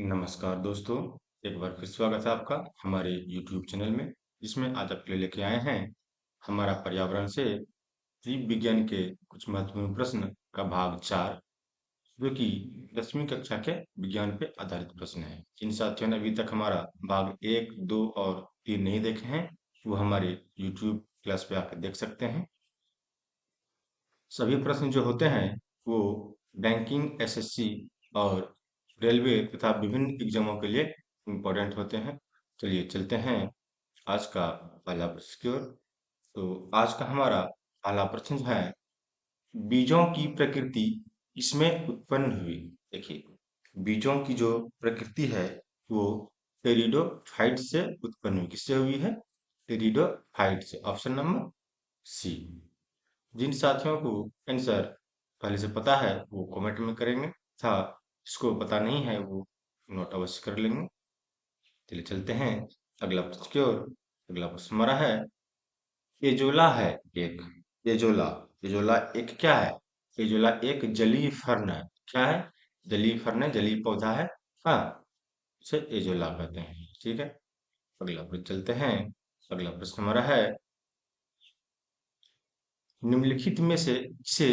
नमस्कार दोस्तों, एक बार फिर स्वागत है आपका हमारे YouTube चैनल में, जिसमें आज आपके लिए लेके आए हैं हमारा पर्यावरण से जीव विज्ञान के कुछ महत्वपूर्ण प्रश्न का भाग 4, जो कि 10वीं कक्षा के विज्ञान पे आधारित प्रश्न है। जिन साथियों ने अभी तक हमारा भाग 1, 2 और 3 नहीं देखे हैं, वो हमारे YouTube क्लास पे आकर देख सकते हैं। सभी प्रश्न जो होते हैं वो बैंकिंग, एसएससी और रेलवे तथा विभिन्न एग्जामों के लिए इम्पोर्टेंट होते हैं। चलिए चलते हैं आज का पहला प्रश्न की ओर। तो आज का हमारा पहला प्रश्न जो है, बीजों की प्रकृति इसमें उत्पन्न हुई। देखिए, बीजों की जो प्रकृति है वो टेरिडोफाइट से उत्पन्न हुई। किससे हुई है? टेरिडोफाइट से। Option number C. जिन साथियों को आंसर पहले से पता है वो कमेंट में करेंगे, था जिसको पता नहीं है वो नोट अवश्य कर लेंगे। चलिए चलते हैं अगला प्रश्न की ओर। अगला प्रश्न हमारा है, एजोला है एक। एजोला, एजोला एक क्या है? एजोला एक जलीय फर्न है। क्या है? जलीय फर्न है, जलीय पौधा है। हाँ, इसे एजोला कहते हैं। ठीक है, अगला प्रश्न चलते हैं। अगला प्रश्न हमारा है, निम्नलिखित में से इसे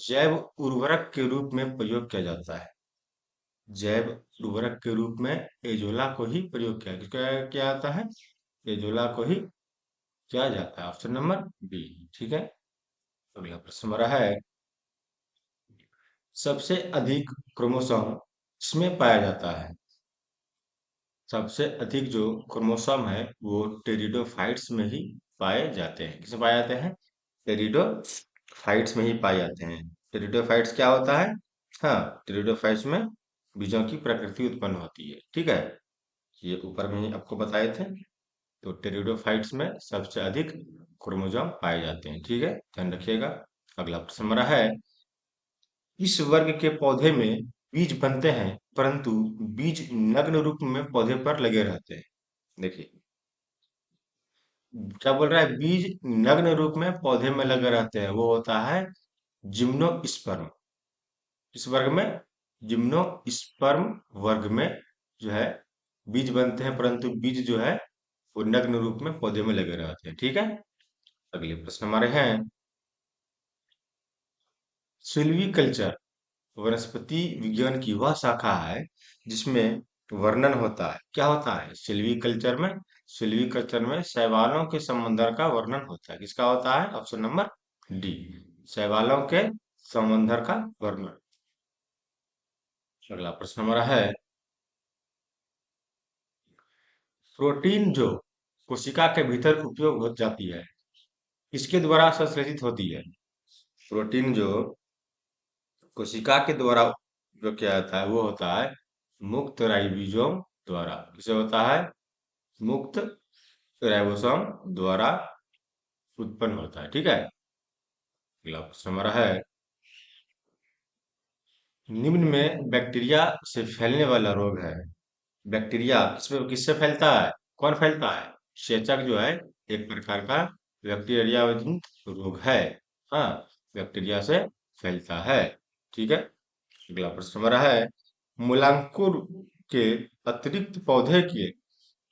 जैव उर्वरक के रूप में प्रयोग किया जाता है। जैव उर्वरक के रूप में एजोला को ही प्रयोग किया किया जाता है। एजोला को ही किया जाता है। Option number B. ठीक है, अगला प्रश्न हमारा है, सबसे अधिक क्रोमोसोम किसमें पाया जाता है? सबसे अधिक जो क्रोमोसोम है वो टेरिडोफाइट्स में ही पाए जाते हैं। किसमें पाए जाते हैं? टेरिडोफाइट्स में ही पाए जाते हैं। टेरिडोफाइट्स क्या होता है? हाँ, टेरिडोफाइट्स में बीजों की प्रकृति उत्पन्न होती है। ठीक है, ये ऊपर में ही आपको बताए थे। तो टेरिडोफाइट्स में सबसे अधिक क्रोमोसोम पाए जाते हैं। ठीक है, ध्यान रखिएगा। अगला प्रश्न हमारा है, इस वर्ग के पौधे में बीज बनते हैं परंतु बीज नग्न रूप में पौधे पर लगे रहते हैं। देखिए, क्या बोल रहा है? बीज नग्न रूप में पौधे में लगे रहते हैं, वो होता है जिम्नोस्पर्म। इस वर्ग में जिम्नोस्पर्म वर्ग में जो है बीज बनते हैं परंतु बीज जो है वो नग्न रूप में पौधे में लगे रहते हैं। ठीक है, अगले प्रश्न हमारे हैं, सिल्वीकल्चर वनस्पति विज्ञान की वह शाखा है जिसमें वर्णन होता है। क्या होता है सिल्वीकल्चर में? सिल्वीकल्चर में शैवालों के संबंधर का वर्णन होता है। किसका होता है? ऑप्शन नंबर डी, शैवालों के संबंधर का वर्णन। अगला प्रश्न हमारा है, प्रोटीन जो कोशिका के भीतर उपयोग हो जाती है किसके द्वारा संश्लेषित होती है? प्रोटीन जो कोशिका के द्वारा जो किया जाता है वो होता है मुक्त राइबोसोम द्वारा। किसे होता है? मुक्त राइबोसोम द्वारा उत्पन्न होता है। ठीक है, अगला प्रश्न हमारा है, निम्न में बैक्टीरिया से फैलने वाला रोग है। बैक्टीरिया किसमें किससे फैलता है? कौन फैलता है? चेचक जो है एक प्रकार का बैक्टीरिया जनित रोग है। हाँ, बैक्टीरिया से फैलता है। ठीक है, अगला प्रश्न हमारा है, मूलांकुर के अतिरिक्त पौधे के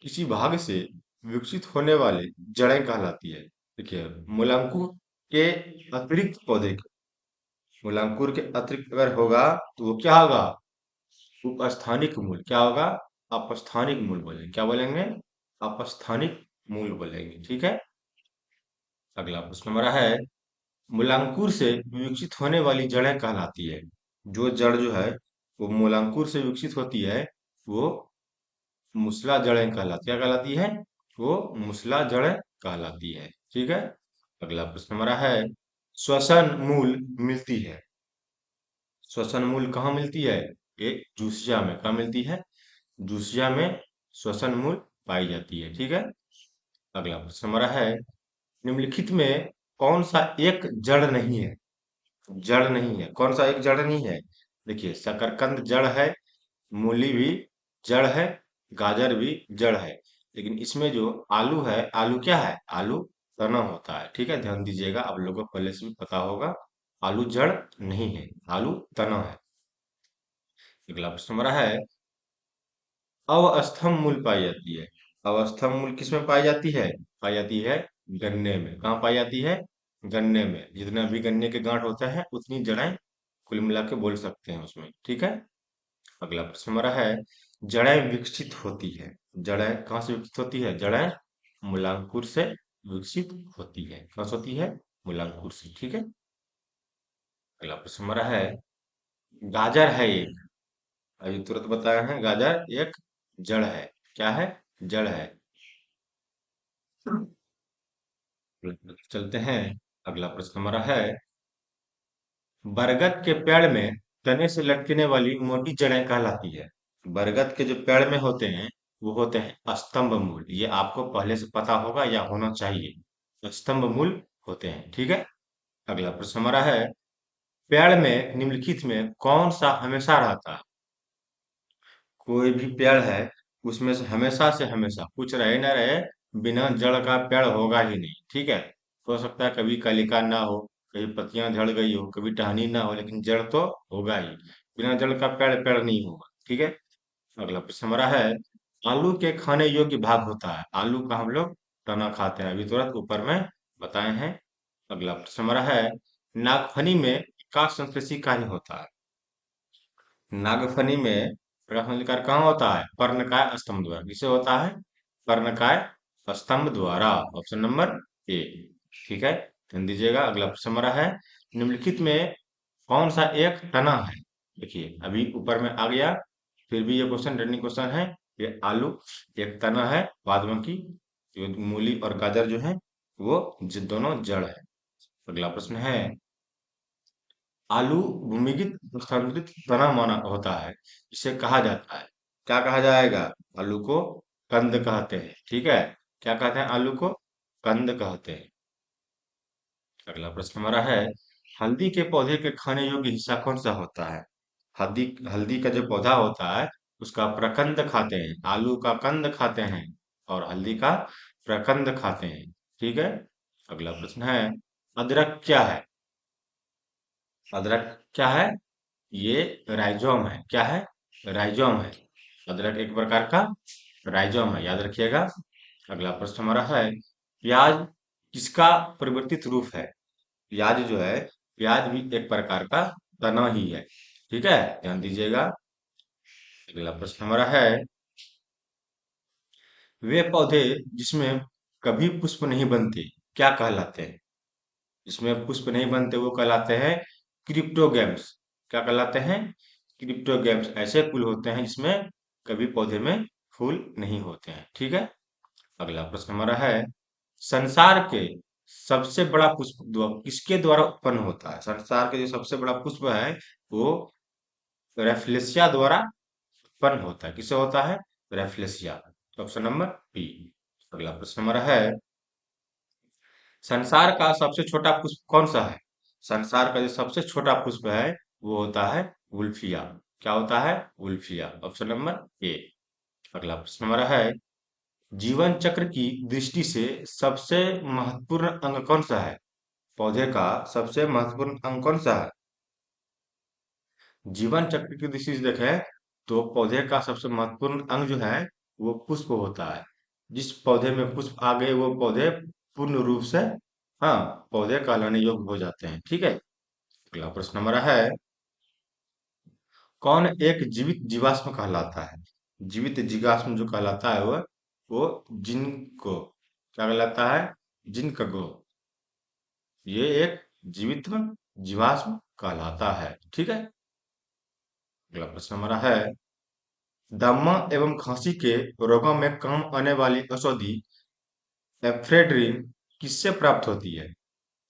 किसी भाग से विकसित होने वाले जड़ें कहलाती है। देखिए, मूलांकुर के अतिरिक्त पौधे के, मूलांकुर के अतिरिक्त अगर होगा तो वो क्या होगा? उपस्थानिक मूल। क्या होगा? अपस्थानिक मूल बोलेंगे। क्या बोलेंगे? अपस्थानिक मूल बोलेंगे। ठीक है, अगला प्रश्न हमारा है, मूलांकुर से विकसित होने वाली जड़ें कहलाती है। जो जड़ जो है वो मूलांकुर से विकसित होती है वो मूसला जड़ें कहलाती, क्या कहलाती है? वो मूसला जड़ें कहलाती है। ठीक है, अगला प्रश्न हमारा है, श्वसन मूल मिलती है। श्वसन मूल कहाँ मिलती है? ये जूसिया में। कहाँ मिलती है? जूसिया में श्वसन मूल पाई जाती है। ठीक है, अगला प्रश्न हमारा है, निम्नलिखित में कौन सा एक जड़ नहीं है? जड़ नहीं है, कौन सा एक जड़ नहीं है? देखिए, शकरकंद जड़ है, मूली भी जड़ है, गाजर भी जड़ है, लेकिन इसमें जो आलू है, आलू क्या है? आलू तना होता है। ठीक है, ध्यान दीजिएगा, आप लोगों को पहले से भी पता होगा, आलू जड़ नहीं है, आलू तना है। अगला प्रश्न हमारा है, अवस्थम मूल पाई जाती है। अवस्थम मूल किसमें पाई जाती है? पाई जाती है गन्ने में। कहाँ पाई जाती है? गन्ने में। जितना भी गन्ने के गांठ होता है उतनी जड़ें कुल मिला के बोल सकते हैं उसमें। ठीक है। अगला प्रश्न हमारा है, जड़ें विकसित होती है। जड़ें कहाँ से विकसित होती है? जड़ें मूलांकुर से विकसित होती है। कहाँ से होती है? मूलांकुर से। ठीक है। अगला प्रश्न हमारा है, गाजर है एक, अभी तुरंत बताया है, गाजर एक जड़ है। क्या है? जड़ है। चलते हैं। अगला प्रश्न हमारा है, बरगद के पेड़ में तने से लटकने वाली मोटी जड़ें कहलाती है। बरगद के जो पेड़ में होते हैं वो होते हैं स्तंभ मूल। ये आपको पहले से पता होगा या होना चाहिए। स्तंभ मूल होते हैं। ठीक है। अगला प्रश्न हमारा है, पेड़ में निम्नलिखित में कौन सा हमेशा रहता है? कोई भी पेड़ है उसमें से हमेशा कुछ रहे ना रहे, बिना जड़ का पेड़ होगा ही नहीं। ठीक है। हो सकता है कभी कलिका ना हो, कभी पत्तियां झड़ गई हो, कभी टहनी ना हो, लेकिन जड़ तो होगा ही। बिना जड़ का पेड़ पेड़ नहीं होगा। ठीक है। अगला प्रश्न हमारा है, आलू के खाने योग्य भाग होता है। आलू का हम लोग तना खाते हैं, अभी तुरंत ऊपर में बताए हैं। अगला प्रश्न हमारा है, नागफनी में प्रकाश संश्लेषी कार्य होता है। नागफनी में प्रकाश संश्लेषी कहाँ होता है? पर्णकाय स्तंभ द्वारा। किसे होता है? पर्णकाय स्तंभ द्वारा। Option number A. ठीक है। ध्यान दीजिएगा। अगला प्रश्न हमारा है, निम्नलिखित में कौन सा एक तना है? देखिए अभी ऊपर में आ गया, फिर भी ये क्वेश्चन रनिंग क्वेश्चन है। ये आलू एक तना है, बाद में की जो मूली और गाजर जो है वो दोनों जड़ है। अगला प्रश्न है, आलू भूमिगत स्थानांतरित तना माना होता है, इसे कहा जाता है। क्या कहा जाएगा? आलू को कंद कहते हैं। ठीक है। क्या कहते हैं? आलू को कंद कहते हैं। अगला प्रश्न हमारा है, हल्दी के पौधे के खाने योग्य हिस्सा कौन सा होता है? हल्दी हल्दी का जो पौधा होता है उसका प्रकंद खाते हैं। आलू का कंद खाते हैं और हल्दी का प्रकंद खाते हैं। ठीक है। अगला प्रश्न है, अदरक क्या है? अदरक क्या है? ये राइजोम है। क्या है? राइजोम है। अदरक एक प्रकार का राइजोम है, याद रखिएगा। अगला प्रश्न हमारा है, प्याज किसका परिवर्तित रूप है? प्याज जो है, प्याज भी एक प्रकार का तना ही है। ठीक है। ध्यान दीजिएगा। अगला प्रश्न हमारा है, वे पौधे जिसमें कभी पुष्प नहीं बनते क्या कहलाते हैं? जिसमें पुष्प नहीं बनते वो कहलाते हैं क्रिप्टोगैम्स। क्या कहलाते हैं? क्रिप्टोगैम्स। ऐसे फूल होते हैं जिसमें कभी पौधे में फूल नहीं होते हैं। ठीक है। अगला प्रश्न हमारा है, संसार के सबसे बड़ा पुष्प किसके द्वारा उत्पन्न होता है? संसार के जो सबसे बड़ा पुष्प है वो रेफलेशिया द्वारा उत्पन्न होता है। किससे होता है? रेफलेशिया। Option number B. अगला प्रश्न हमारा है, संसार का सबसे छोटा पुष्प कौन सा है? संसार का जो सबसे छोटा पुष्प है वो होता है वुल्फिया। क्या होता है? वुल्फिया। Option number A. अगला प्रश्न हमारा है, जीवन चक्र की दृष्टि से सबसे महत्वपूर्ण अंग कौन सा है? पौधे का सबसे महत्वपूर्ण अंग कौन सा है? जीवन चक्र की दृष्टि से देखें तो पौधे का सबसे महत्वपूर्ण अंग जो है वो पुष्प होता है। जिस पौधे में पुष्प आ गए वो पौधे पूर्ण रूप से, हाँ, पौधे कहलाने योग्य हो जाते हैं। ठीक है। अगला प्रश्न हमारा है, कौन एक जीवित जीवाश्म कहलाता है? जीवित जीवाश्म जो कहलाता है वो जिनको क्या कहलाता है? जिंक को। ये एक जीवित जीवाश्म कहलाता है। ठीक है। अगला प्रश्न हमारा है, दमा एवं खांसी के रोगों में काम आने वाली औषधि एफेड्रिन किससे प्राप्त होती है?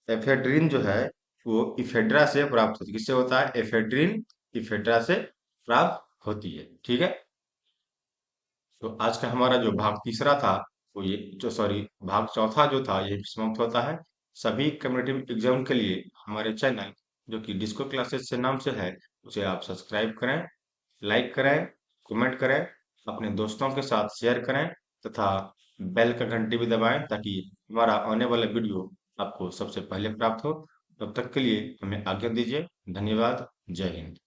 एफेड्रिन जो है वो इफेड्रा से प्राप्त होती है। किससे होता है? एफेड्रिन इफेड्रा से प्राप्त होती है। ठीक है। तो आज का हमारा जो भाग तीसरा था वो ये जो सॉरी भाग चौथा जो था ये समाप्त होता है। सभी कम्पिटिटिव एग्जाम के लिए हमारे चैनल जो कि डिस्को क्लासेस से नाम से है उसे आप सब्सक्राइब करें, लाइक करें, कमेंट करें, अपने दोस्तों के साथ शेयर करें तथा बेल का घंटी भी दबाएं ताकि हमारा आने वाला वीडियो आपको सबसे पहले प्राप्त हो। तब तक के लिए हमें आज्ञा दीजिए। धन्यवाद। जय हिंद।